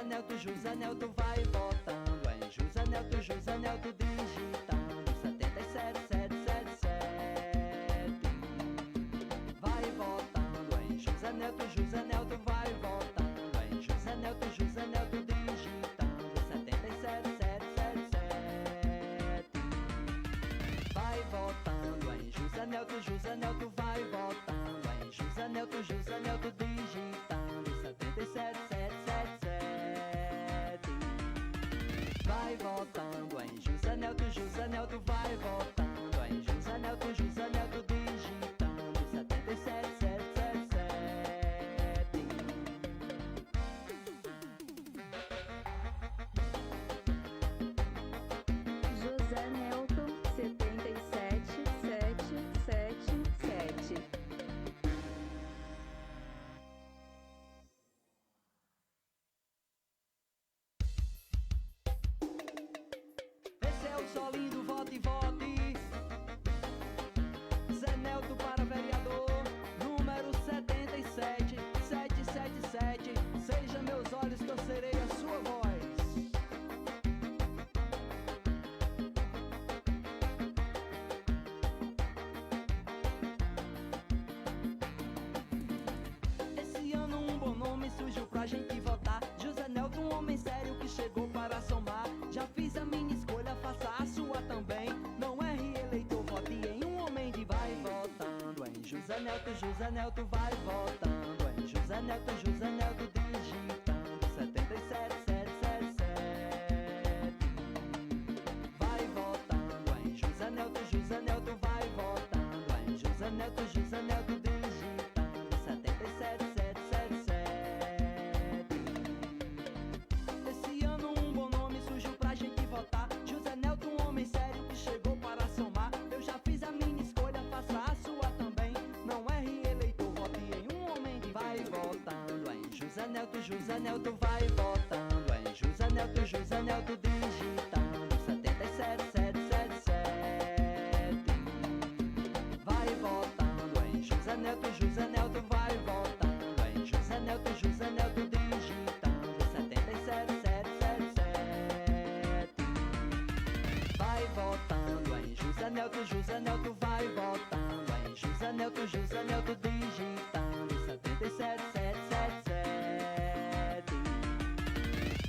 Nelto, José Nelto vai votando em José Nelto, José Nelto digitando 77777. Vai votando em José Nelto, José Nelto vai votando em José Nelto, José Nelto digitando 77777. Vai votando em José Nelto, José Nelto vai votando em José Nelto, José Nelto digitando 77777. Vai votando em José Nelto, José Nelto vai votando em José Nelto, José Nelto digitando 77777. José Nelton 77777. Esse é o solinho do vote e vote. Zé Nelto para vereador, número 77777. Seja meus olhos que eu serei a sua voz. Esse ano um bom nome surgiu pra gente votar. José Nelto, um homem sério que chegou para somar. Já fiz a minha escolha, faça a sua também. Não erre eleitor, vote em um homem de vai votando em José Nelto, José Nelto vai votando em José Nelto, José Nelto digitando 77777. Vai votando em José Nelto, José Nelto vai votando em José Nelto, José Nelto digitando 77777. Esse ano um bom nome surgiu pra gente votar. José Nelto, um homem sério que chegou para somar. Eu já fiz a minha escolha, faça a sua também. Não erre eleitor, vote em um homem de vai votando em José Nelto, José Nelto vai votando em José Nelto, José Nelto digitando 77777. Vai votando em José Nelto, José Nelto vai votando em José Nelto, José Nelto digitando 77777. Vai votando em José Nelto, José Nelto vai votando em José Nelto, José Nelto digitando 77777.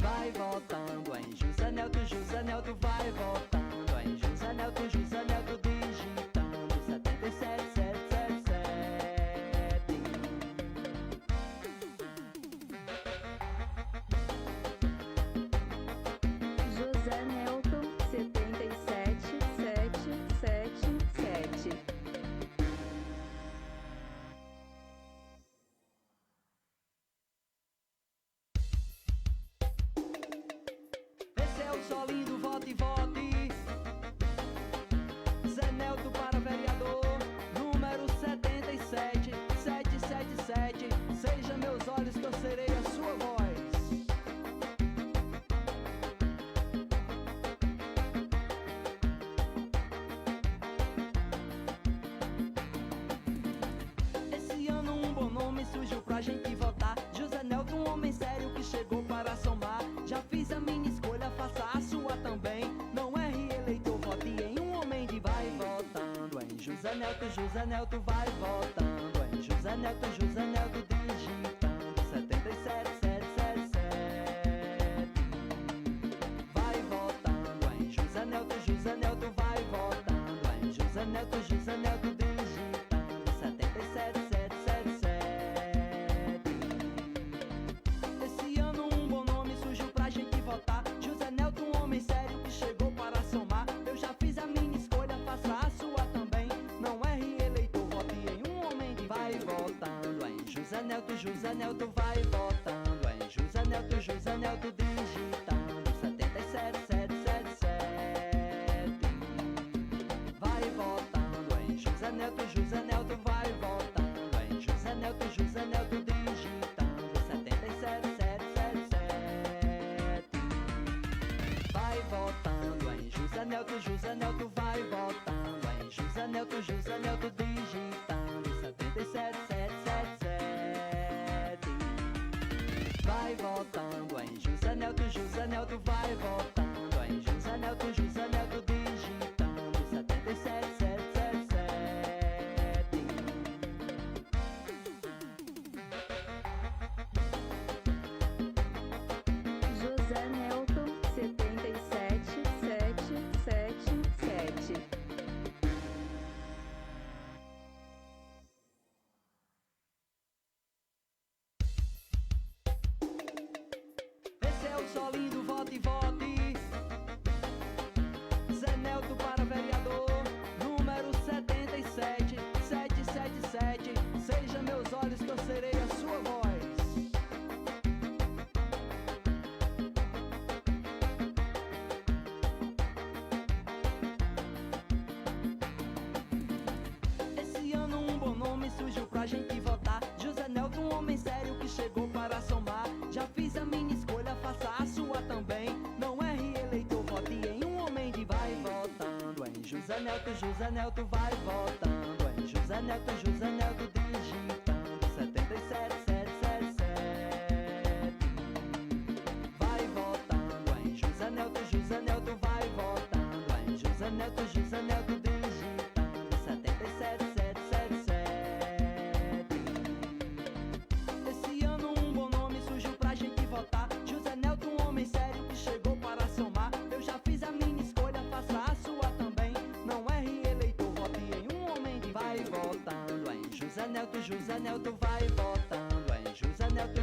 Vai votando em José Nelto, José Nelto vai votando em José Nelto, José Nelto digitando 77777. José Nelton 77777. Esse é o solinho do vote e vote. Zé Nelto para vereador, número 77777. Seja meus olhos que eu serei a sua voz. Esse ano um bom nome surgiu pra gente votar. José Nelto, um homem sério que chegou para somar. Já fiz a minha escolha, faça a sua também. Não erre eleitor, vote em um homem de vai votando em José Nelto, José Nelto vai votando em José Nelto, José Nelto digitando 77777. Vai votando em José Nelto, José Nelto vai votando em José Nelto, José Nelto digitando 77777. Esse ano um bom nome surgiu pra gente votar. José Nelto, um homem sério que chegou para somar. Eu já fiz a minha escolha, faça a sua também. Não erre eleitor, vote em um homem de vai votando em José Nelto, José Nelto vai votando em José Nelto, José Nelto digitando 77777. Vai votando em José Nelto, José Nelto vai votando em José Nelto, José Nelto digitando 77777. Vai votando em José Nelto, José Nelto vai votando em José Nelto, José Nelto digitando 77777. Vai votando em José José Nelto vai votando em José Nelto digitando 77777. Vai votando em José Nelto vai votando em José Nelto digitando 77777. Esse ano um bom nome surgiu pra gente votar. José Nelto, um homem sério que chegou para somar. Eu já fiz a minha escolha, faça a sua também. Não erre, eleitor, vote em um homem de vai votando em José Nelto vai votando em José Nelto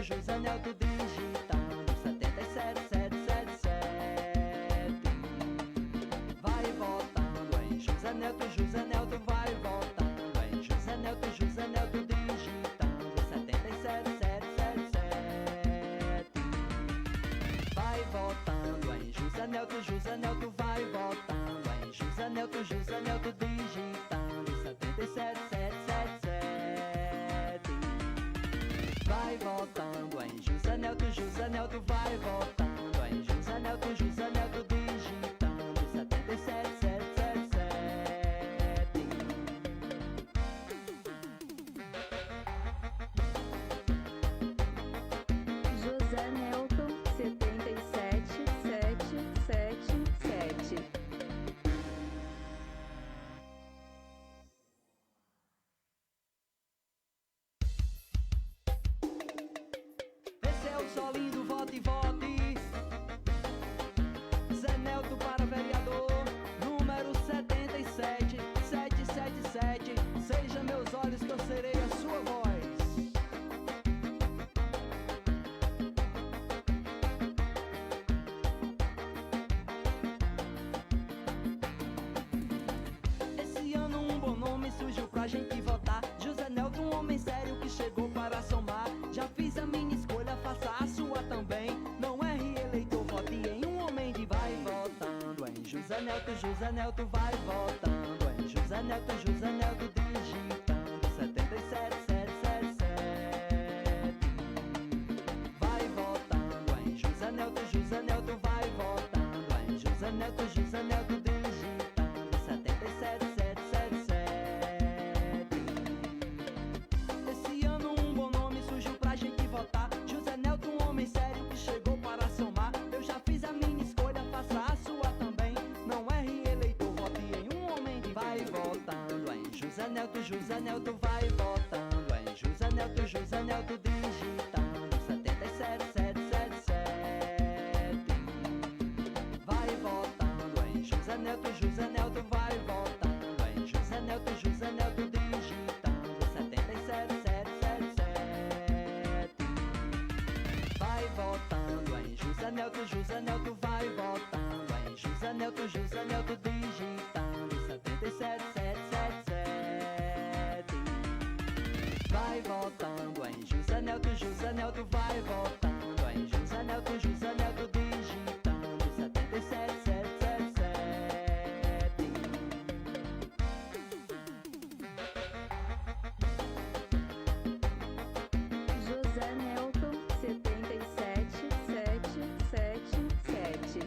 digitando 77777. Vai votando em José Nelto vai votando em José Nelto digitando 77777. Vai votando em José Nelto vai votando em José Nelto digitando 77777. Vai votando em José Nelto vai votando em José Nelto digitando 77777. José Nelton 77777. Esse é o solinho do vote e vote. Zé Nelto para vereador, número 77777. Seja meus olhos que eu serei a sua voz. Esse ano um bom nome surgiu pra gente votar. José Nelto, um homem sério que chegou para somar. Já fiz a minha escolha, faça a sua também. Não erre, eleitor, vote em um homem de vai votando em José Nelto vai votando em José Nelto digitando 77777. Vai votando em José Nelto vai votando em José Nelto digitando 77777. Esse ano um bom nome surgiu pra gente votar. José Nelto, um homem sério que chegou para somar. Eu já fiz a minha escolha, faça a sua também. Não erre, eleitor, vote em um homem de vai votando em José Nelto vai votando em José Nelto digitando 77777. Vai votando em José Nelto vai votando em José Nelto digitando 77777. Vai votando em José Nelto vai votando em José Nelto digitando 77777. Vai votando em José Nelto vai votando em José Nelto digitando 77777. José Nelton 77777.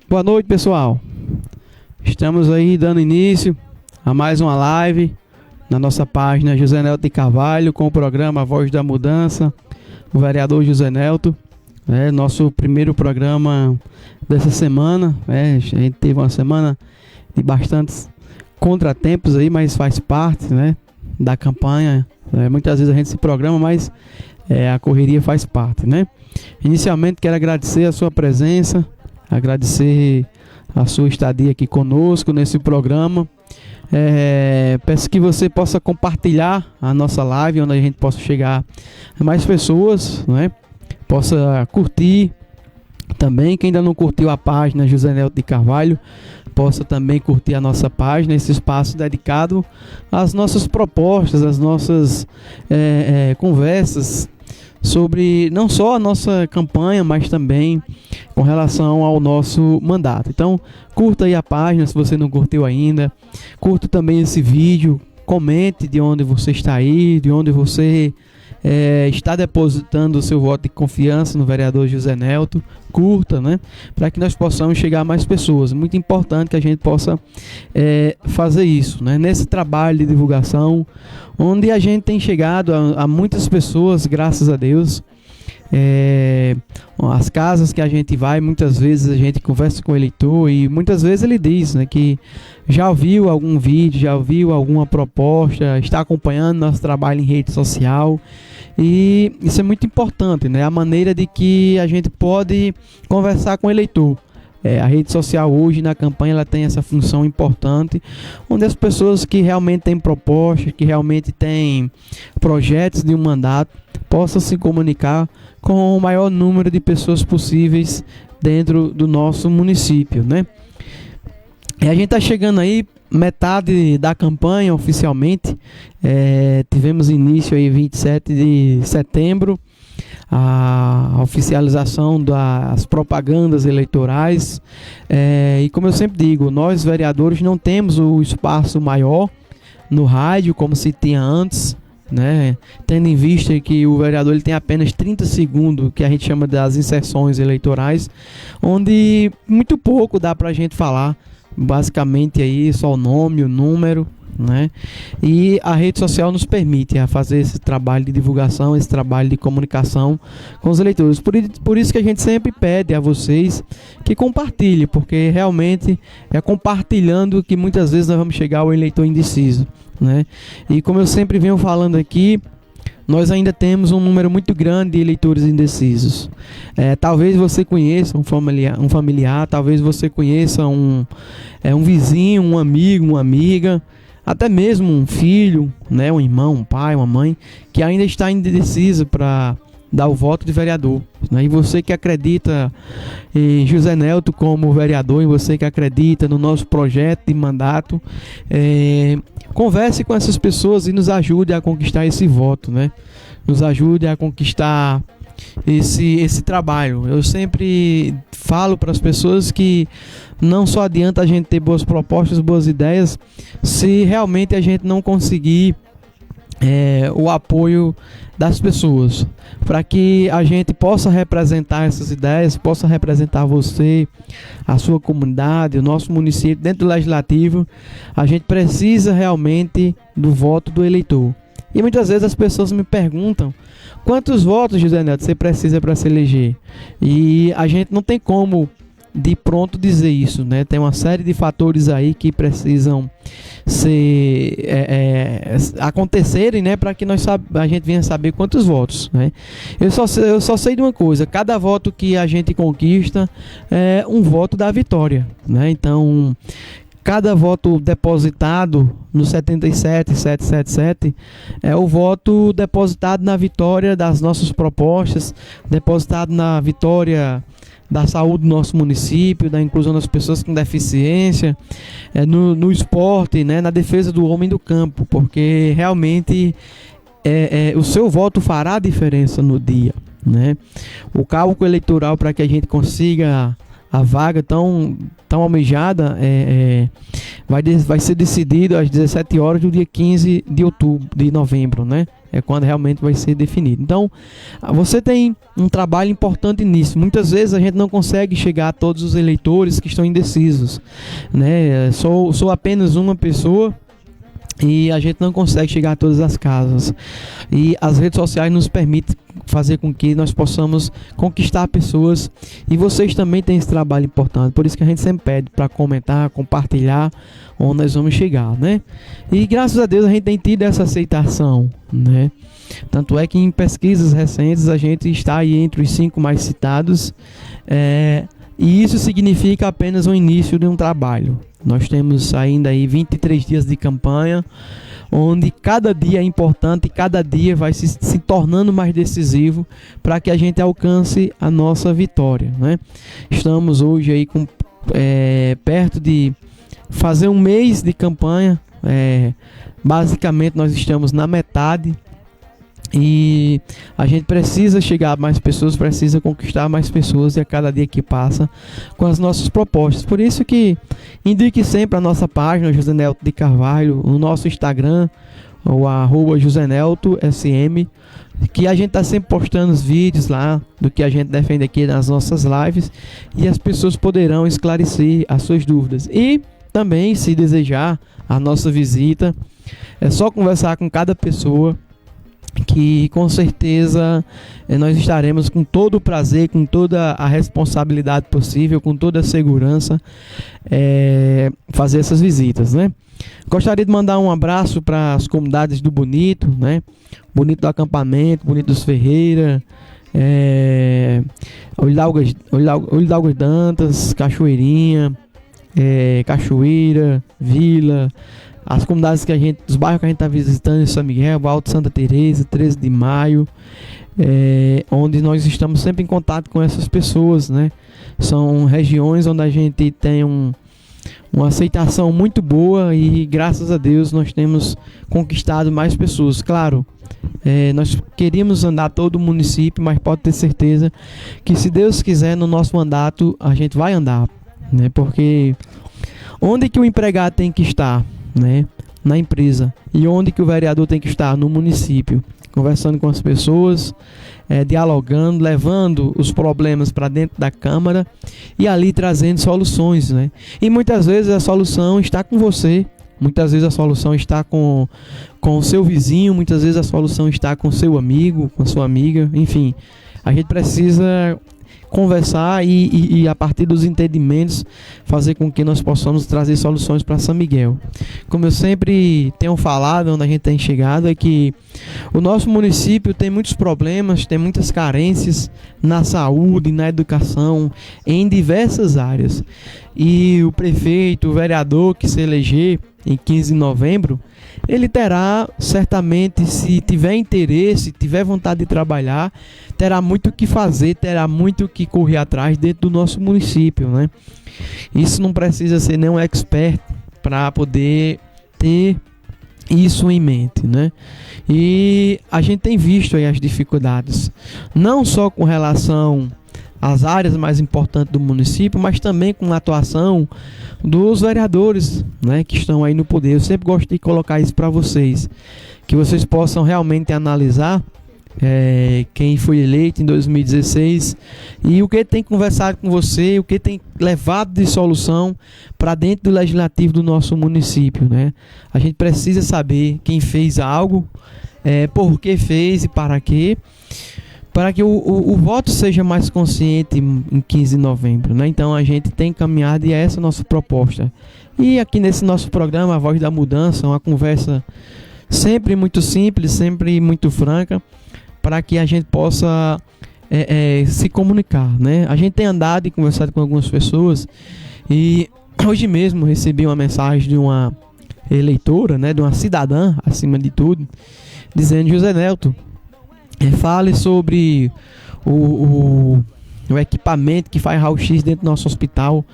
Boa noite, pessoal. Estamos aí dando início a mais uma live na nossa página José Nelto de Carvalho com o programa Voz da Mudança, o vereador José Nelto. Nosso primeiro programa dessa semana. A gente teve uma semana de bastantes contratempos aí, mas faz parte, né, da campanha. Muitas vezes a gente se programa, mas a correria faz parte, né? Inicialmente quero agradecer a sua presença, agradecer a sua estadia aqui conosco nesse programa. Peço que você possa compartilhar a nossa live, onde a gente possa chegar a mais pessoas, né? Possa curtir também. Quem ainda não curtiu a página José Nelto de Carvalho, possa também curtir a nossa página, esse espaço dedicado às nossas propostas, às nossas conversas sobre não só a nossa campanha, mas também com relação ao nosso mandato. Então, curta aí a página se você não curtiu ainda, curta também esse vídeo, comente de onde você está aí, de onde você está depositando o seu voto de confiança no vereador José Nelton, curta, né, para que nós possamos chegar a mais pessoas. Muito importante que a gente possa fazer isso, né, nesse trabalho de divulgação, onde a gente tem chegado a muitas pessoas, graças a Deus. As casas que a gente vai, muitas vezes a gente conversa com o eleitor e muitas vezes ele diz, né, que já ouviu algum vídeo, já ouviu alguma proposta, está acompanhando nosso trabalho em rede social, e isso é muito importante, né, a maneira de que a gente pode conversar com o eleitor. A rede social hoje na campanha ela tem essa função importante, onde as pessoas que realmente têm propostas, que realmente têm projetos de um mandato, possam se comunicar com o maior número de pessoas possíveis dentro do nosso município, né? E a gente está chegando aí metade da campanha oficialmente. Tivemos início aí 27 de setembro, a oficialização das propagandas eleitorais, e como eu sempre digo, nós vereadores não temos o espaço maior no rádio como se tinha antes, né? Tendo em vista que o vereador ele tem apenas 30 segundos, que a gente chama das inserções eleitorais, onde muito pouco dá para a gente falar, basicamente aí só o nome, o número, né? E a rede social nos permite fazer esse trabalho de divulgação, esse trabalho de comunicação com os eleitores. Por isso que a gente sempre pede a vocês que compartilhem, porque realmente é compartilhando que muitas vezes nós vamos chegar ao eleitor indeciso, né? E como eu sempre venho falando aqui, nós ainda temos um número muito grande de eleitores indecisos. Talvez você conheça um familiar, talvez você conheça um vizinho, um amigo, uma amiga, até mesmo um filho, né, um irmão, um pai, uma mãe, que ainda está indeciso para dar o voto de vereador, né? E você que acredita em José Nelton como vereador, e você que acredita no nosso projeto de mandato, converse com essas pessoas e nos ajude a conquistar esse voto, né? Nos ajude a conquistar esse trabalho. Eu sempre falo para as pessoas que não só adianta a gente ter boas propostas, boas ideias, se realmente a gente não conseguir o apoio das pessoas, para que a gente possa representar essas ideias, possa representar você, a sua comunidade, o nosso município dentro do legislativo. A gente precisa realmente do voto do eleitor. E muitas vezes as pessoas me perguntam: quantos votos, José Nelton, você precisa para se eleger? E a gente não tem como de pronto dizer isso, né? Tem uma série de fatores aí que precisam acontecerem, né, para que a gente venha saber quantos votos, né? Eu só sei de uma coisa: cada voto que a gente conquista é um voto da vitória, né? Então, cada voto depositado no 77777 é o voto depositado na vitória das nossas propostas, depositado na vitória da saúde do nosso município, da inclusão das pessoas com deficiência, no esporte, né, na defesa do homem do campo, porque realmente o seu voto fará diferença no dia, né? O cálculo eleitoral para que a gente consiga a vaga tão almejada vai ser decidido às 17 horas do dia 15 de novembro, né? É quando realmente vai ser definido. Então, você tem um trabalho importante nisso. Muitas vezes a gente não consegue chegar a todos os eleitores que estão indecisos, né? Sou apenas uma pessoa e a gente não consegue chegar a todas as casas. E as redes sociais nos permitem fazer com que nós possamos conquistar pessoas, e vocês também têm esse trabalho importante. Por isso que a gente sempre pede para comentar, compartilhar onde nós vamos chegar, né? E graças a Deus a gente tem tido essa aceitação, né? Tanto é que em pesquisas recentes a gente está aí entre os 5 mais citados, e isso significa apenas o início de um trabalho. Nós temos ainda aí 23 dias de campanha, onde cada dia é importante, e cada dia vai se tornando mais decisivo para que a gente alcance a nossa vitória, né? Estamos hoje aí perto de fazer um mês de campanha. Basicamente nós estamos na metade, e a gente precisa chegar a mais pessoas, precisa conquistar mais pessoas, e a cada dia que passa com as nossas propostas. Por isso que indique sempre a nossa página José Nelton de Carvalho, o nosso Instagram, o @JoséNeltonSM, que a gente está sempre postando os vídeos lá do que a gente defende aqui nas nossas lives, e as pessoas poderão esclarecer as suas dúvidas. E também, se desejar a nossa visita, é só conversar com cada pessoa, que com certeza nós estaremos com todo o prazer, com toda a responsabilidade possível, com toda a segurança, fazer essas visitas, né? Gostaria de mandar um abraço para as comunidades do Bonito, né? Bonito do Acampamento, Bonito dos Ferreira, Olho d'Águas Dantas, Cachoeirinha, Cachoeira, Vila, as comunidades dos bairros que a gente está visitando em São Miguel, Alto Santa Teresa, 13 de Maio, onde nós estamos sempre em contato com essas pessoas, né? São regiões onde a gente tem uma aceitação muito boa, e graças a Deus nós temos conquistado mais pessoas. Claro, nós queríamos andar todo o município, mas pode ter certeza que, se Deus quiser, no nosso mandato a gente vai andar, né? Porque onde que o empregado tem que estar, né? Na empresa. E onde que o vereador tem que estar? No município, conversando com as pessoas, dialogando, levando os problemas para dentro da Câmara e ali trazendo soluções, né? E muitas vezes a solução está com você, muitas vezes a solução está com o seu vizinho, muitas vezes a solução está com o seu amigo, com a sua amiga, enfim. A gente precisa conversar e a partir dos entendimentos fazer com que nós possamos trazer soluções para São Miguel. Como eu sempre tenho falado, onde a gente tem chegado, é que o nosso município tem muitos problemas, tem muitas carências na saúde, na educação, em diversas áreas. E o prefeito, o vereador que se eleger em 15 de novembro, ele terá certamente, se tiver interesse, tiver vontade de trabalhar, terá muito o que fazer, terá muito o que correr atrás dentro do nosso município, né? Isso não precisa ser nenhum expert para poder ter isso em mente, né? E a gente tem visto aí as dificuldades, não só com relação às áreas mais importantes do município, mas também com a atuação dos vereadores, né, que estão aí no poder. Eu sempre gosto de colocar isso para vocês, que vocês possam realmente analisar quem foi eleito em 2016 e o que tem conversado com você, o que tem levado de solução para dentro do legislativo do nosso município, né? A gente precisa saber quem fez algo, por que fez e para quê, para que o voto seja mais consciente em 15 de novembro, né? Então a gente tem caminhado e é essa a nossa proposta. E aqui nesse nosso programa, A Voz da Mudança, uma conversa sempre muito simples, sempre muito franca, para que a gente possa se comunicar, né? A gente tem andado e conversado com algumas pessoas, e hoje mesmo recebi uma mensagem de uma eleitora, né, de uma cidadã, acima de tudo, dizendo: José Nelton, fale sobre o equipamento que faz raio-x dentro do nosso hospital.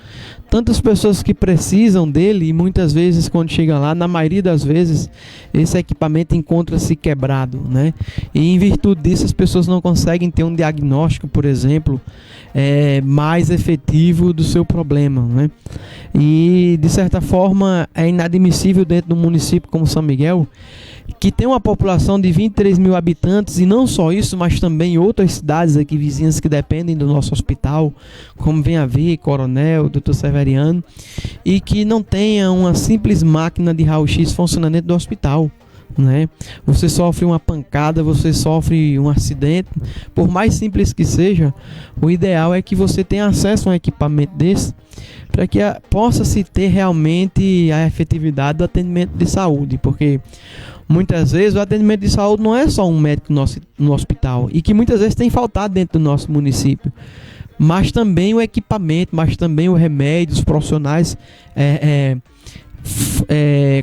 Tantas pessoas que precisam dele, e muitas vezes quando chega lá, na maioria das vezes, esse equipamento encontra-se quebrado, né? E em virtude disso, as pessoas não conseguem ter um diagnóstico, por exemplo, mais efetivo do seu problema, né? E de certa forma é inadmissível dentro de um município como São Miguel, que tem uma população de 23 mil habitantes, e não só isso, mas também outras cidades aqui vizinhas que dependem do nosso hospital, como Venhavi, Coronel, Dr. Severiano, e que não tenha uma simples máquina de raio-x funcionando dentro do hospital, né? Você sofre uma pancada, você sofre um acidente, por mais simples que seja, o ideal é que você tenha acesso a um equipamento desse, para que possa se ter realmente a efetividade do atendimento de saúde, porque muitas vezes o atendimento de saúde não é só um médico no hospital, e que muitas vezes tem faltado dentro do nosso município, mas também o equipamento, mas também o remédio, os profissionais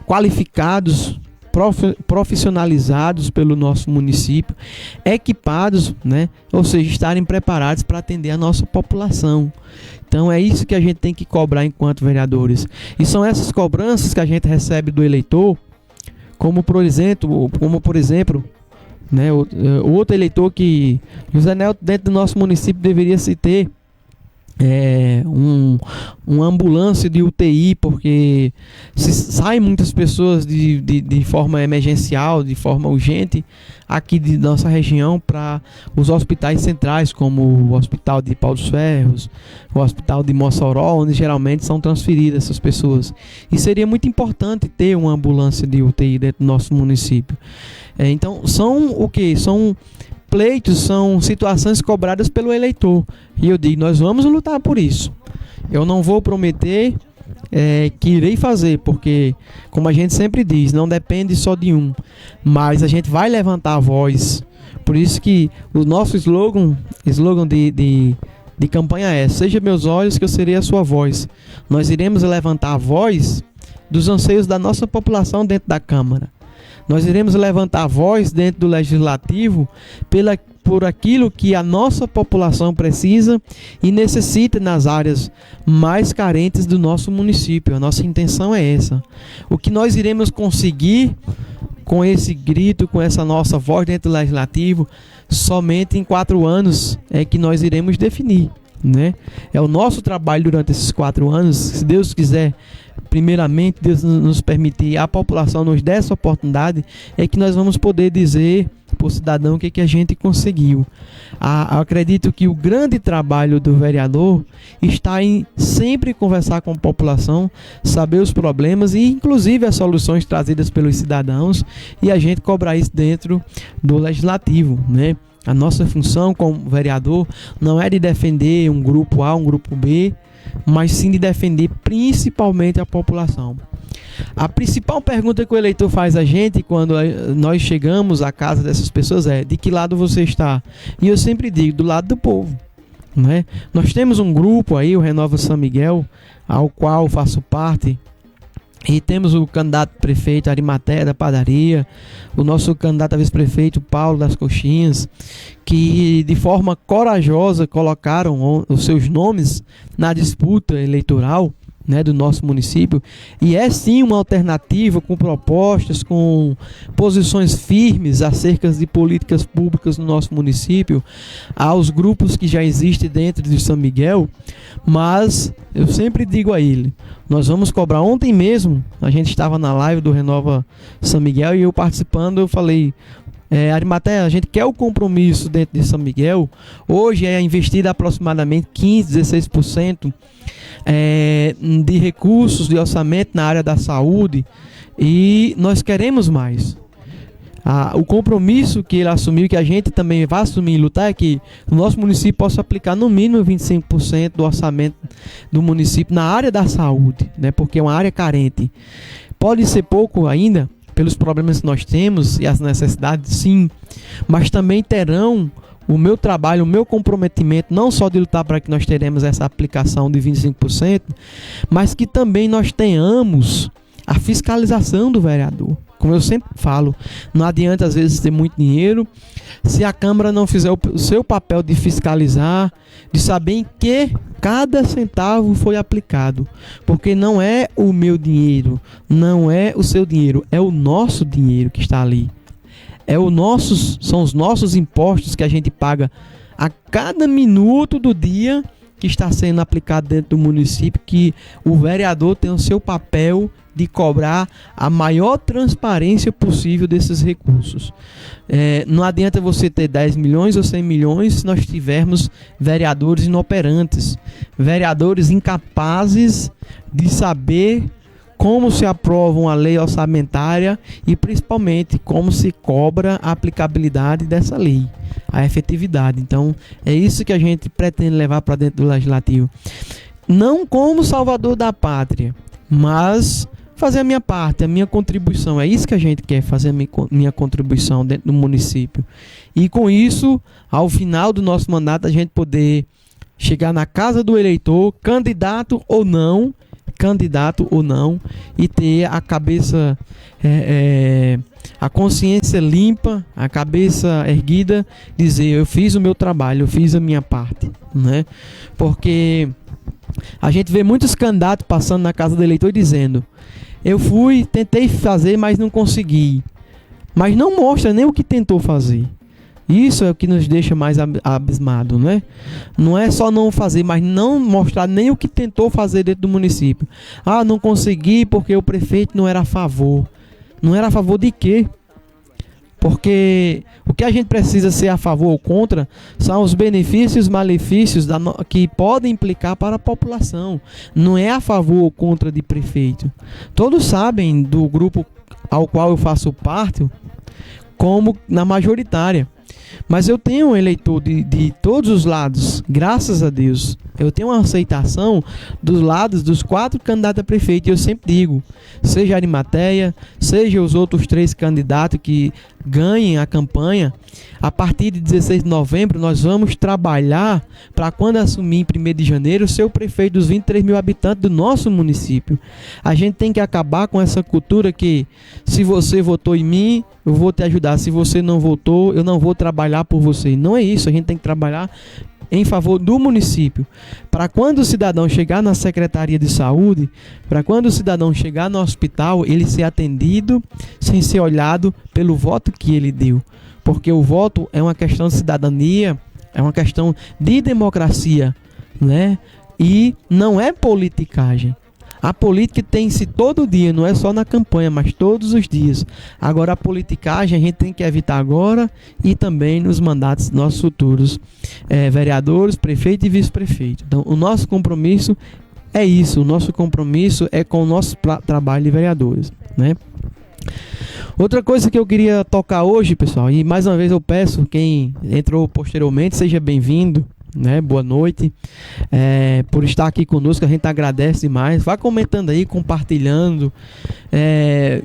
qualificados, profissionalizados pelo nosso município, equipados, né? Ou seja, estarem preparados para atender a nossa população. Então é isso que a gente tem que cobrar enquanto vereadores, e são essas cobranças que a gente recebe do eleitor, como por exemplo, né, o outro eleitor que José Nelton, dentro do nosso município deveria se ter uma ambulância de UTI, porque se saem muitas pessoas de forma emergencial, de forma urgente, aqui de nossa região para os hospitais centrais, como o Hospital de Pau dos Ferros, o Hospital de Mossoró, onde geralmente são transferidas essas pessoas. E seria muito importante ter uma ambulância de UTI dentro do nosso município. Então, são o que? São pleitos, são situações cobradas pelo eleitor. E eu digo, nós vamos lutar por isso. Eu não vou prometer que irei fazer, porque, como a gente sempre diz, não depende só de um, mas a gente vai levantar a voz. Por isso que o nosso slogan de campanha é: seja meus olhos que eu serei a sua voz. Nós iremos levantar a voz dos anseios da nossa população dentro da Câmara. Nós iremos levantar a voz dentro do Legislativo por aquilo que a nossa população precisa e necessita nas áreas mais carentes do nosso município. A nossa intenção é essa. O que nós iremos conseguir com esse grito, com essa nossa voz dentro do Legislativo, somente em 4 anos é que nós iremos definir, né? É o nosso trabalho durante esses 4 anos, se Deus quiser. Primeiramente, Deus nos permitir, a população nos der essa oportunidade, é que nós vamos poder dizer para o cidadão o que a gente conseguiu. Eu acredito que o grande trabalho do vereador está em sempre conversar com a população, saber os problemas e inclusive as soluções trazidas pelos cidadãos, e a gente cobrar isso dentro do Legislativo, né? A nossa função como vereador não é de defender um grupo A, um grupo B, mas sim de defender principalmente a população. A principal pergunta que o eleitor faz a gente quando nós chegamos à casa dessas pessoas é: de que lado você está? E eu sempre digo, do lado do povo, né? Nós temos um grupo aí, o Renova São Miguel, ao qual faço parte, e temos o candidato prefeito Arimatea da Padaria, o nosso candidato a vice-prefeito Paulo das Coxinhas, que de forma corajosa colocaram os seus nomes na disputa eleitoral, né, do nosso município, e é sim uma alternativa com propostas, com posições firmes acerca de políticas públicas no nosso município, aos grupos que já existem dentro de São Miguel. Mas eu sempre digo a ele, nós vamos cobrar. Ontem mesmo a gente estava na live do Renova São Miguel e eu participando, eu falei: Arimatea, a gente quer o compromisso dentro de São Miguel. Hoje é investido aproximadamente 15, 16% de recursos de orçamento na área da saúde, e nós queremos mais. O compromisso que ele assumiu, que a gente também vai assumir e lutar, é que o nosso município possa aplicar no mínimo 25% do orçamento do município na área da saúde, né? Porque é uma área carente. Pode ser pouco ainda, pelos problemas que nós temos e as necessidades, sim, mas também terão o meu trabalho, o meu comprometimento, não só de lutar para que nós teremos essa aplicação de 25%, mas que também nós tenhamos a fiscalização do vereador. Como eu sempre falo, não adianta às vezes ter muito dinheiro, se a Câmara não fizer o seu papel de fiscalizar, de saber em que cada centavo foi aplicado. Porque não é o meu dinheiro, não é o seu dinheiro, é o nosso dinheiro que está ali. São os nossos impostos que a gente paga a cada minuto do dia que está sendo aplicado dentro do município, que o vereador tem o seu papel de cobrar a maior transparência possível desses recursos. Não adianta você ter 10 milhões ou 100 milhões se nós tivermos vereadores inoperantes, vereadores incapazes de saber como se aprova uma lei orçamentária e principalmente como se cobra a aplicabilidade dessa lei, a efetividade. Então é isso que a gente pretende levar para dentro do Legislativo, não como salvador da pátria, mas fazer a minha parte, a minha contribuição. É isso que a gente quer, fazer a minha contribuição dentro do município, e com isso, ao final do nosso mandato, a gente poder chegar na casa do eleitor, candidato ou não, e ter a cabeça, a consciência limpa, a cabeça erguida, dizer: eu fiz o meu trabalho, eu fiz a minha parte, né? Porque a gente vê muitos candidatos passando na casa do eleitor dizendo: eu tentei fazer, mas não consegui. Mas não mostra nem o que tentou fazer, Isso é o que nos deixa mais abismado, né? Não é só não fazer, mas não mostrar nem o que tentou fazer dentro do município. Ah, não consegui porque o prefeito não era a favor. Não era a favor de quê? Porque o que a gente precisa ser a favor ou contra são os benefícios e malefícios que podem implicar para a população. Não é a favor ou contra de prefeito. Todos sabem do grupo ao qual eu faço parte, como na majoritária. Mas eu tenho um eleitor de todos os lados, graças a Deus. Eu tenho uma aceitação dos lados dos 4 candidatos a prefeito. E eu sempre digo, seja Arimateia, seja os outros 3 candidatos que ganhem a campanha, a partir de 16 de novembro nós vamos trabalhar para, quando assumir em 1º de janeiro, ser o prefeito dos 23 mil habitantes do nosso município. A gente tem que acabar com essa cultura que, se você votou em mim, eu vou te ajudar. Se você não votou, eu não vou trabalhar por você. Não é isso, a gente tem que trabalhar em favor do município. Para quando o cidadão chegar na Secretaria de Saúde, para quando o cidadão chegar no hospital, ele ser atendido sem ser olhado pelo voto que ele deu. Porque o voto é uma questão de cidadania, é uma questão de democracia, né? E não é politicagem. A política tem-se todo dia, não é só na campanha, mas todos os dias. Agora, a politicagem a gente tem que evitar agora e também nos mandatos nossos futuros vereadores, prefeito e vice-prefeito. Então, o nosso compromisso é isso. O nosso compromisso é com o nosso trabalho de vereadores, né? Outra coisa que eu queria tocar hoje, pessoal, e mais uma vez eu peço, quem entrou posteriormente, seja bem-vindo, né? Boa noite, por estar aqui conosco, a gente agradece demais. Vá comentando aí, compartilhando,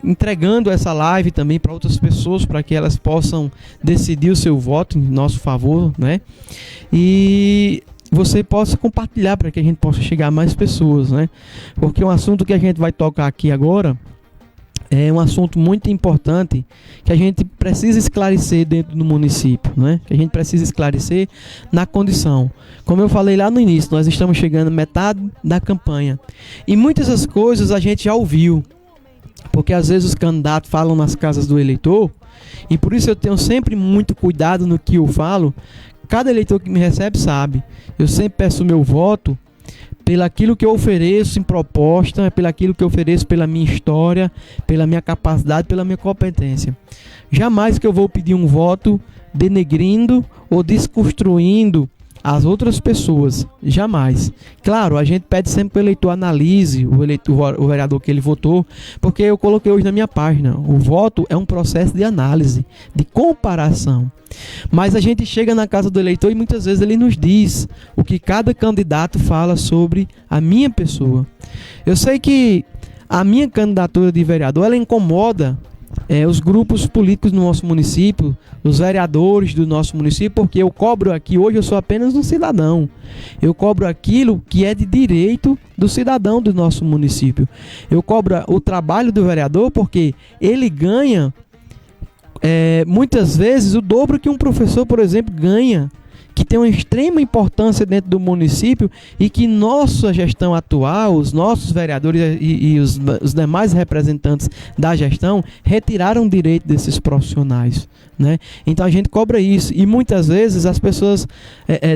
entregando essa live também para outras pessoas, para que elas possam decidir o seu voto em nosso favor, né? E você possa compartilhar para que a gente possa chegar a mais pessoas, né? Porque um assunto que a gente vai tocar aqui agora é um assunto muito importante que a gente precisa esclarecer dentro do município, né? Que a gente precisa esclarecer na condição. Como eu falei lá no início, nós estamos chegando à metade da campanha. E muitas das coisas a gente já ouviu. Porque às vezes os candidatos falam nas casas do eleitor. E por isso eu tenho sempre muito cuidado no que eu falo. Cada eleitor que me recebe sabe. Eu sempre peço o meu voto pelaquilo que eu ofereço em proposta, pelaquilo que eu ofereço pela minha história, pela minha capacidade, pela minha competência. Jamais que eu vou pedir um voto denegrindo ou desconstruindo as outras pessoas. Jamais. Claro, a gente pede sempre que o eleitor analise o vereador que ele votou, porque eu coloquei hoje na minha página. O voto é um processo de análise, de comparação. Mas a gente chega na casa do eleitor e muitas vezes ele nos diz o que cada candidato fala sobre a minha pessoa. Eu sei que a minha candidatura de vereador, ela incomoda os grupos políticos do nosso município, os vereadores do nosso município, porque eu cobro aqui, hoje eu sou apenas um cidadão. Eu cobro aquilo que é de direito do cidadão do nosso município. Eu cobro o trabalho do vereador porque ele ganha muitas vezes o dobro que um professor, por exemplo, ganha, que tem uma extrema importância dentro do município e que nossa gestão atual, os nossos vereadores e os demais representantes da gestão retiraram direito desses profissionais, né? Então a gente cobra isso e muitas vezes as pessoas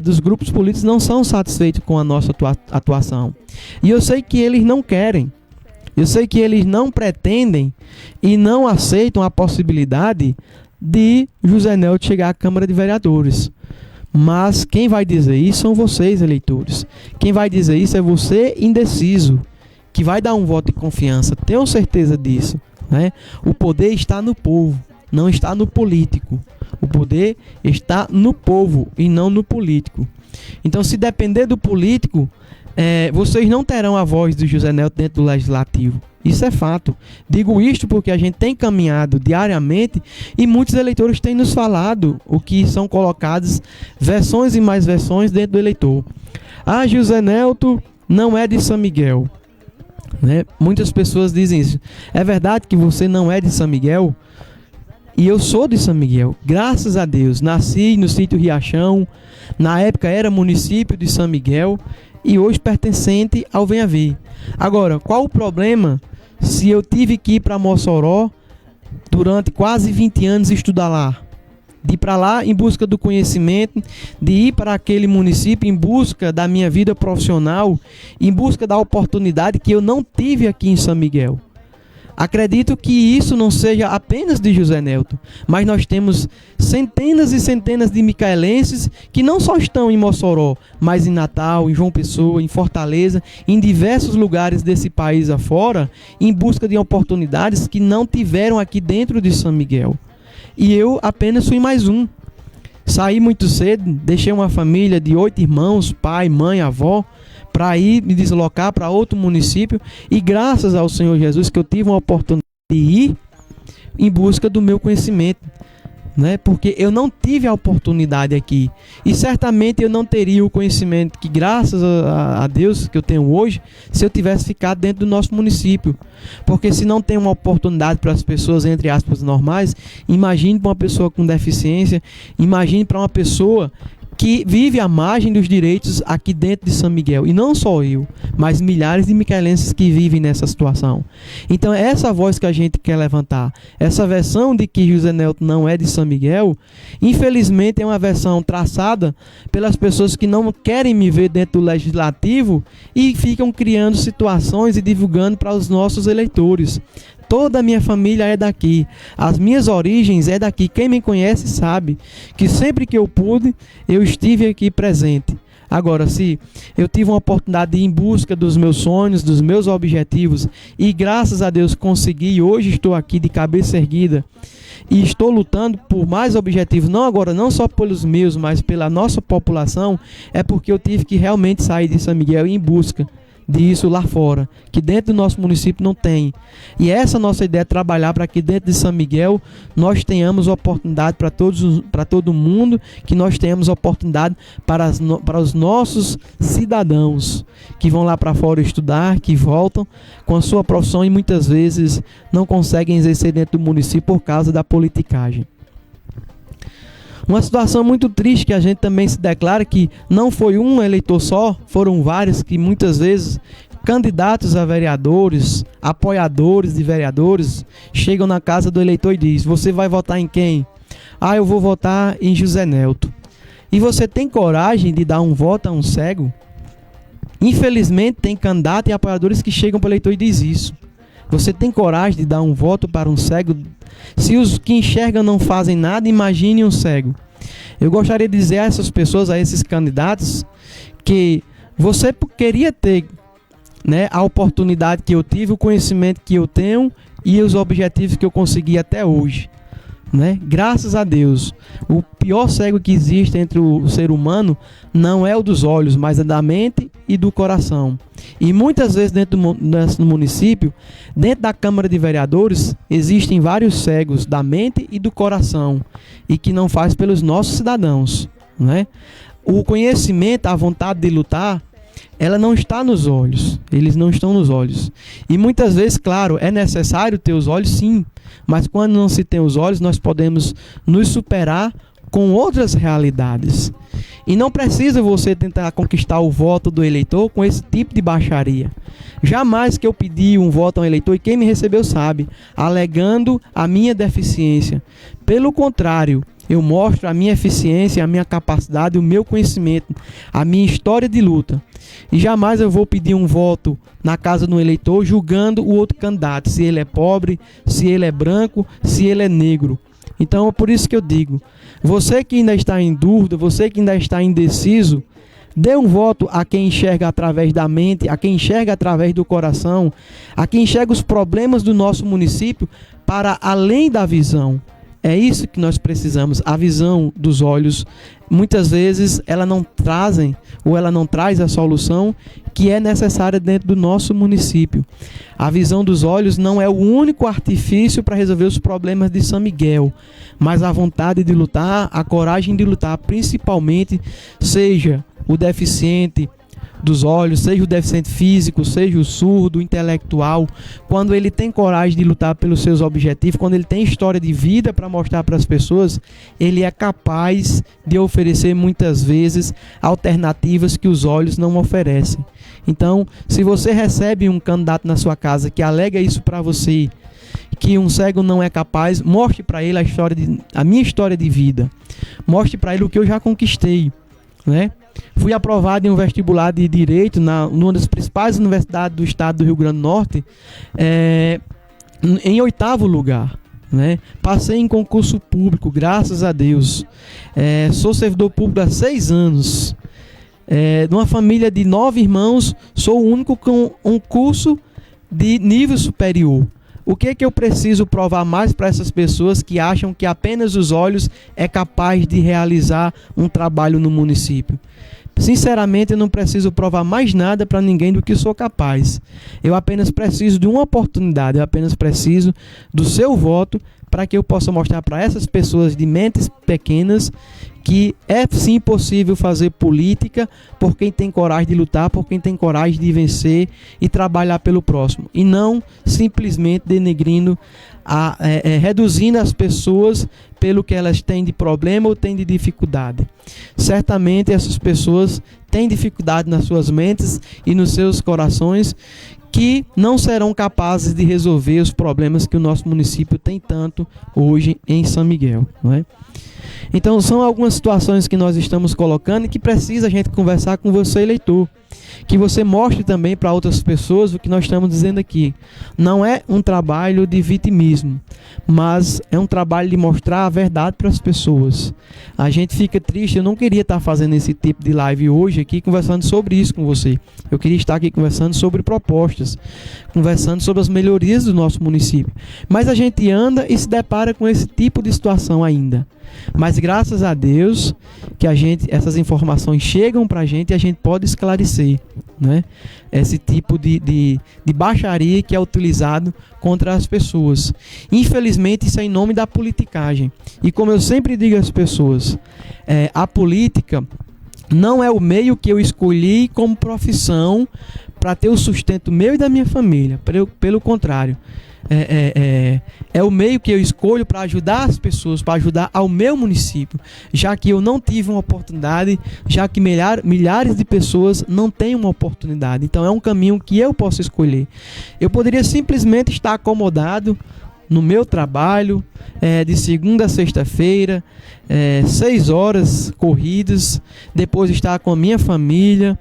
dos grupos políticos não são satisfeitos com a nossa atuação. E eu sei que eles não querem. Eu sei que eles não pretendem e não aceitam a possibilidade de José Nelto chegar à Câmara de Vereadores. Mas quem vai dizer isso são vocês, eleitores. Quem vai dizer isso é você, indeciso, que vai dar um voto de confiança. Tenho certeza disso, né? O poder está no povo, não está no político. O poder está no povo e não no político. Então, se depender do político, vocês não terão a voz do José Nelto dentro do Legislativo. Isso é fato. Digo isto porque a gente tem caminhado diariamente e muitos eleitores têm nos falado o que são colocadas versões e mais versões dentro do eleitor. Ah, José Nelto não é de São Miguel, né? Muitas pessoas dizem isso. É verdade que você não é de São Miguel? E eu sou de São Miguel, graças a Deus. Nasci no sítio Riachão, na época era município de São Miguel e hoje pertencente ao Venha Ver. Agora, qual o problema se eu tive que ir para Mossoró durante quase 20 anos estudar lá? de ir para lá em busca do conhecimento, de ir para aquele município em busca da minha vida profissional, em busca da oportunidade que eu não tive aqui em São Miguel. Acredito que isso não seja apenas de José Nelton, mas nós temos centenas e centenas de micaelenses que não só estão em Mossoró, mas em Natal, em João Pessoa, em Fortaleza, em diversos lugares desse país afora, em busca de oportunidades que não tiveram aqui dentro de São Miguel. E eu apenas fui mais um. Saí muito cedo, deixei uma família de 8 irmãos, pai, mãe, avó, para ir me deslocar para outro município, e graças ao Senhor Jesus que eu tive uma oportunidade de ir em busca do meu conhecimento, né? Porque eu não tive a oportunidade aqui, e certamente eu não teria o conhecimento que, graças a Deus, que eu tenho hoje, se eu tivesse ficado dentro do nosso município. Porque se não tem uma oportunidade para as pessoas, entre aspas, normais, imagine para uma pessoa com deficiência, imagine para uma pessoa que vive à margem dos direitos aqui dentro de São Miguel. E não só eu, mas milhares de micaelenses que vivem nessa situação. Então é essa voz que a gente quer levantar. Essa versão de que José Nelton não é de São Miguel, infelizmente é uma versão traçada pelas pessoas que não querem me ver dentro do legislativo e ficam criando situações e divulgando para os nossos eleitores. Toda a minha família é daqui, as minhas origens é daqui. Quem me conhece sabe que sempre que eu pude, eu estive aqui presente. Agora, se eu tive uma oportunidade de ir em busca dos meus sonhos, dos meus objetivos, e graças a Deus consegui, e hoje estou aqui de cabeça erguida, e estou lutando por mais objetivos, não só pelos meus, mas pela nossa população, é porque eu tive que realmente sair de São Miguel e ir em busca disso lá fora, que dentro do nosso município não tem. E essa nossa ideia é trabalhar para que dentro de São Miguel nós tenhamos oportunidade para todo mundo, que nós tenhamos oportunidade para os nossos cidadãos que vão lá para fora estudar, que voltam com a sua profissão e muitas vezes não conseguem exercer dentro do município por causa da politicagem. Uma situação muito triste que a gente também se declara que não foi um eleitor só, foram vários que muitas vezes candidatos a vereadores, apoiadores de vereadores, chegam na casa do eleitor e dizem: você vai votar em quem? Ah, eu vou votar em José Nelton. E você tem coragem de dar um voto a um cego? Infelizmente tem candidatos e apoiadores que chegam para o eleitor e dizem isso. Você tem coragem de dar um voto para um cego? Se os que enxergam não fazem nada, imagine um cego. Eu gostaria de dizer a essas pessoas, a esses candidatos, que você queria ter, né, a oportunidade que eu tive, o conhecimento que eu tenho e os objetivos que eu consegui até hoje, né? Graças a Deus, o pior cego que existe entre o ser humano não é o dos olhos, mas é da mente e do coração. E muitas vezes dentro do município, dentro da Câmara de Vereadores, existem vários cegos da mente e do coração, e que não faz pelos nossos cidadãos, né? O conhecimento, a vontade de lutar, ela não está nos olhos, eles não estão nos olhos. E muitas vezes, claro, é necessário ter os olhos, sim, mas quando não se tem os olhos, nós podemos nos superar com outras realidades. E não precisa você tentar conquistar o voto do eleitor com esse tipo de baixaria. Jamais que eu pedi um voto a um eleitor, e quem me recebeu sabe, alegando a minha deficiência. Pelo contrário, eu mostro a minha eficiência, a minha capacidade, o meu conhecimento, a minha história de luta. E jamais eu vou pedir um voto na casa do eleitor julgando o outro candidato, se ele é pobre, se ele é branco, se ele é negro. Então é por isso que eu digo, você que ainda está em dúvida, você que ainda está indeciso, dê um voto a quem enxerga através da mente, a quem enxerga através do coração, a quem enxerga os problemas do nosso município para além da visão. É isso que nós precisamos, a visão dos olhos. Muitas vezes ela não traz a solução que é necessária dentro do nosso município. A visão dos olhos não é o único artifício para resolver os problemas de São Miguel, mas a vontade de lutar, a coragem de lutar, principalmente, seja o deficiente dos olhos, seja o deficiente físico, seja o surdo, o intelectual, quando ele tem coragem de lutar pelos seus objetivos, quando ele tem história de vida para mostrar para as pessoas, ele é capaz de oferecer muitas vezes alternativas que os olhos não oferecem. Então, se você recebe um candidato na sua casa que alega isso para você, que um cego não é capaz, mostre para ele a minha história de vida. Mostre para ele o que eu já conquistei, né? Fui aprovado em um vestibular de Direito numa das principais universidades do estado do Rio Grande do Norte, em 8º lugar. Né? Passei em concurso público, graças a Deus. Sou servidor público há 6 anos. De uma família de 9 irmãos, sou o único com um curso de nível superior. O que é que eu preciso provar mais para essas pessoas que acham que apenas os olhos é capaz de realizar um trabalho no município? Sinceramente, eu não preciso provar mais nada para ninguém do que sou capaz. Eu apenas preciso de uma oportunidade, eu apenas preciso do seu voto para que eu possa mostrar para essas pessoas de mentes pequenas que é sim possível fazer política por quem tem coragem de lutar, por quem tem coragem de vencer e trabalhar pelo próximo. E não simplesmente denegrindo, reduzindo as pessoas pelo que elas têm de problema ou têm de dificuldade. Certamente essas pessoas têm dificuldade nas suas mentes e nos seus corações que não serão capazes de resolver os problemas que o nosso município tem tanto hoje em São Miguel, não é? Então são algumas situações que nós estamos colocando e que precisa a gente conversar com você, eleitor. Que você mostre também para outras pessoas o que nós estamos dizendo aqui. Não é um trabalho de vitimismo, mas é um trabalho de mostrar a verdade para as pessoas. A gente fica triste, eu não queria estar fazendo esse tipo de live hoje aqui, conversando sobre isso com você. Eu queria estar aqui conversando sobre propostas, conversando sobre as melhorias do nosso município. Mas a gente anda e se depara com esse tipo de situação ainda. Mas graças a Deus que essas informações chegam para a gente e a gente pode esclarecer, né? Esse tipo de baixaria que é utilizado contra as pessoas. Infelizmente isso é em nome da politicagem. E como eu sempre digo às pessoas, a política não é o meio que eu escolhi como profissão para ter o sustento meu e da minha família. Pelo contrário. É o meio que eu escolho para ajudar as pessoas, para ajudar ao meu município, já que eu não tive uma oportunidade, já que milhares de pessoas não têm uma oportunidade. Então é um caminho que eu posso escolher. Eu poderia simplesmente estar acomodado no meu trabalho, de segunda a sexta-feira, 6 horas corridas, depois estar com a minha família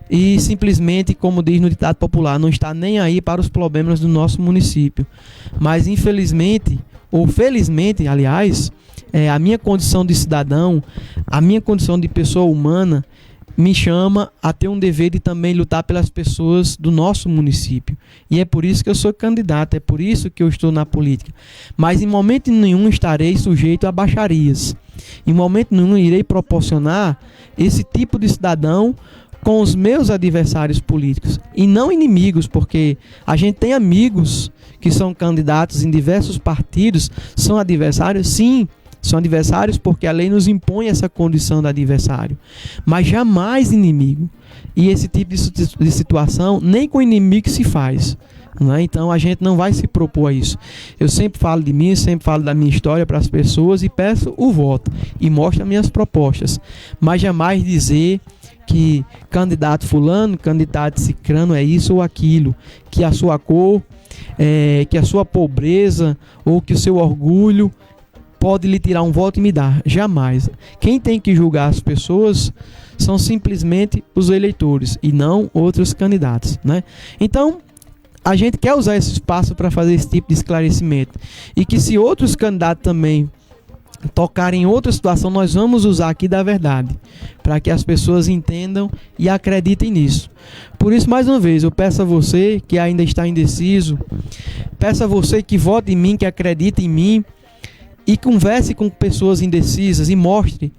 e simplesmente, como diz no ditado popular, não está nem aí para os problemas do nosso município. Mas infelizmente, ou felizmente, aliás, a minha condição de cidadão, a minha condição de pessoa humana, me chama a ter um dever de também lutar pelas pessoas do nosso município. E é por isso que eu sou candidato, é por isso que eu estou na política. Mas em momento nenhum estarei sujeito a baixarias. Em momento nenhum irei proporcionar esse tipo de cidadão com os meus adversários políticos e não inimigos, porque a gente tem amigos que são candidatos em diversos partidos, são adversários, sim, são adversários porque a lei nos impõe essa condição de adversário, mas jamais inimigo. E esse tipo de situação nem com inimigo se faz, né? Então a gente não vai se propor a isso. Eu sempre falo de mim, sempre falo da minha história para as pessoas e peço o voto e mostro as minhas propostas, mas jamais dizer que candidato fulano, candidato cicrano é isso ou aquilo, que a sua cor, que a sua pobreza ou que o seu orgulho pode lhe tirar um voto e me dar. Jamais. Quem tem que julgar as pessoas são simplesmente os eleitores e não outros candidatos, né? Então, a gente quer usar esse espaço para fazer esse tipo de esclarecimento e que se outros candidatos também tocarem em outra situação, nós vamos usar aqui da verdade, para que as pessoas entendam e acreditem nisso. Por isso, mais uma vez, eu peço a você que ainda está indeciso, peço a você que vote em mim, que acredite em mim e converse com pessoas indecisas e mostre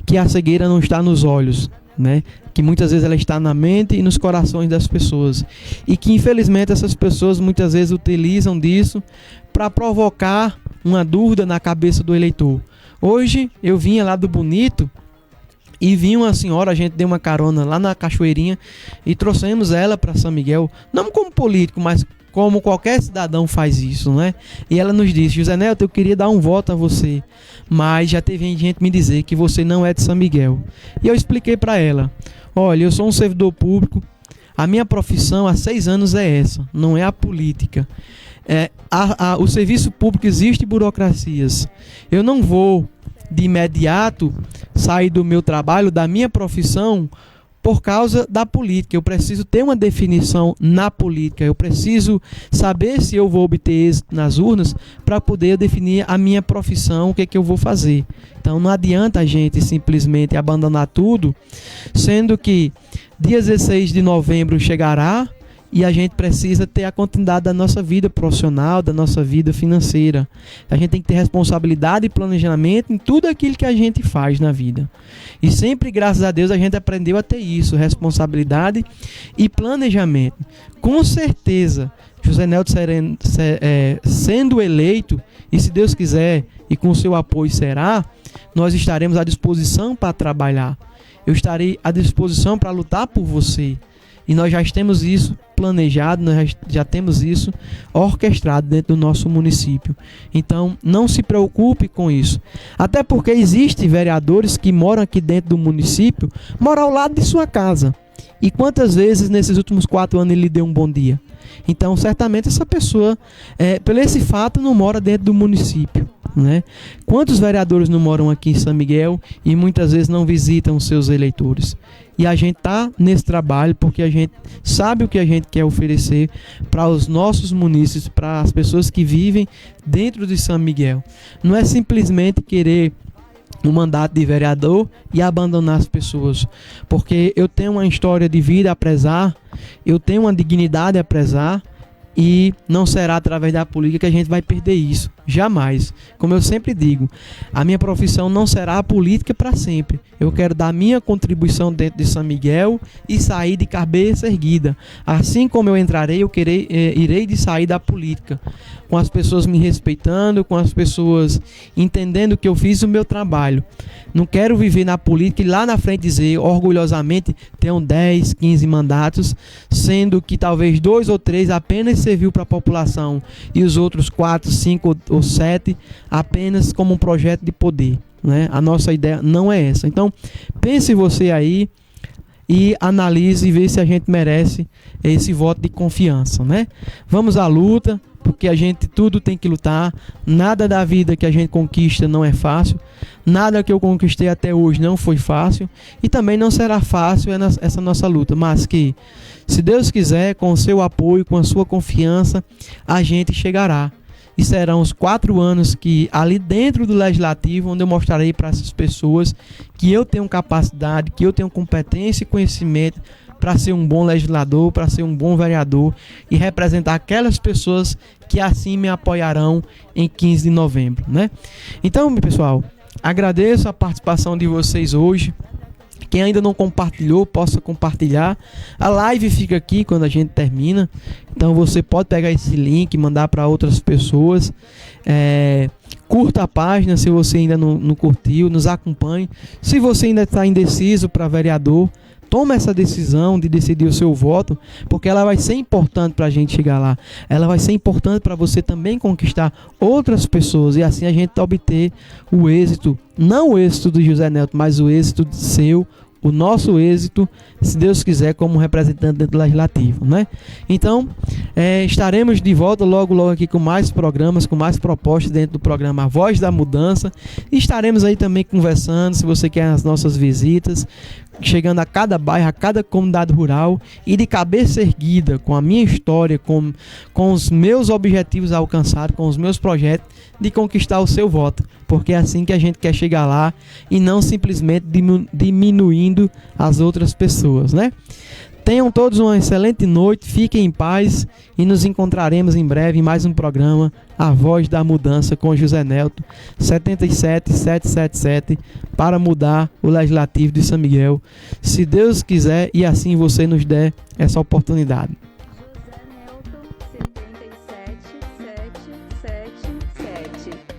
que a cegueira não está nos olhos, né? Que muitas vezes ela está na mente e nos corações das pessoas e que infelizmente essas pessoas muitas vezes utilizam disso para provocar uma dúvida na cabeça do eleitor. Hoje eu vinha lá do Bonito e vi uma senhora, a gente deu uma carona lá na Cachoeirinha e trouxemos ela para São Miguel, não como político, mas como qualquer cidadão faz isso, né? E ela nos disse: José Nelto, eu queria dar um voto a você, mas já teve gente me dizer que você não é de São Miguel. E eu expliquei para ela: olha, eu sou um servidor público, a minha profissão há 6 anos é essa, não é a política. o serviço público existe burocracias. Eu não vou de imediato sair do meu trabalho, da minha profissão, por causa da política. Eu preciso ter uma definição na política. Eu preciso saber se eu vou obter êxito nas urnas para poder definir a minha profissão, o que é que eu vou fazer. Então não adianta a gente simplesmente abandonar tudo, sendo que dia 16 de novembro chegará e a gente precisa ter a continuidade da nossa vida profissional, da nossa vida financeira. A gente tem que ter responsabilidade e planejamento em tudo aquilo que a gente faz na vida. E sempre, graças a Deus, a gente aprendeu a ter isso, responsabilidade e planejamento. Com certeza, José Nelton sendo eleito, e se Deus quiser, e com o seu apoio será, nós estaremos à disposição para trabalhar. Eu estarei à disposição para lutar por você. E nós já temos isso planejado, nós já temos isso orquestrado dentro do nosso município. Então, não se preocupe com isso. Até porque existem vereadores que moram aqui dentro do município, moram ao lado de sua casa. E quantas vezes nesses últimos 4 anos ele lhe deu um bom dia? Então, certamente essa pessoa, pelo esse fato, não mora dentro do município, né? Quantos vereadores não moram aqui em São Miguel e muitas vezes não visitam os seus eleitores? E a gente está nesse trabalho porque a gente sabe o que a gente quer oferecer para os nossos munícipes, para as pessoas que vivem dentro de São Miguel. Não é simplesmente querer um mandato de vereador e abandonar as pessoas, porque eu tenho uma história de vida a prezar, eu tenho uma dignidade a prezar, e não será através da política que a gente vai perder isso, jamais. Como eu sempre digo, a minha profissão não será a política para sempre. Eu quero dar minha contribuição dentro de São Miguel e sair de cabeça erguida. Assim como eu entrarei, irei de sair da política, com as pessoas me respeitando, com as pessoas entendendo que eu fiz o meu trabalho. Não quero viver na política e lá na frente dizer orgulhosamente tenho 10, 15 mandatos, sendo que talvez 2 ou 3 apenas serviu para a população e os outros 4, 5 ou 7 apenas como um projeto de poder, né? A nossa ideia não é essa. Então, pense você aí e analise e veja se a gente merece esse voto de confiança, né? Vamos à luta, porque a gente tudo tem que lutar. Nada da vida que a gente conquista não é fácil. Nada que eu conquistei até hoje não foi fácil e também não será fácil essa nossa luta, mas que, se Deus quiser, com o seu apoio, com a sua confiança, a gente chegará. E serão os 4 anos que ali dentro do Legislativo, onde eu mostrarei para essas pessoas que eu tenho capacidade, que eu tenho competência e conhecimento para ser um bom legislador, para ser um bom vereador e representar aquelas pessoas que assim me apoiarão em 15 de novembro, né? Então, pessoal, agradeço a participação de vocês hoje. Quem ainda não compartilhou, possa compartilhar. A live fica aqui quando a gente termina. Então você pode pegar esse link e mandar para outras pessoas. Curta a página se você ainda não curtiu. Nos acompanhe. Se você ainda está indeciso para vereador, toma essa decisão de decidir o seu voto, porque ela vai ser importante para a gente chegar lá. Ela vai ser importante para você também conquistar outras pessoas e assim a gente obter o êxito, não o êxito do José Nelton, mas o êxito seu, o nosso êxito, se Deus quiser, como representante dentro do Legislativo, né? Então, estaremos de volta logo aqui com mais programas, com mais propostas dentro do programa A Voz da Mudança. E estaremos aí também conversando, se você quer as nossas visitas, chegando a cada bairro, a cada comunidade rural e de cabeça erguida, com a minha história, com os meus objetivos alcançados, com os meus projetos de conquistar o seu voto, porque é assim que a gente quer chegar lá e não simplesmente diminuindo as outras pessoas, né? Tenham todos uma excelente noite, fiquem em paz e nos encontraremos em breve em mais um programa A Voz da Mudança com José Nelton 77777 para mudar o Legislativo de São Miguel, se Deus quiser e assim você nos der essa oportunidade. José Nelton 77777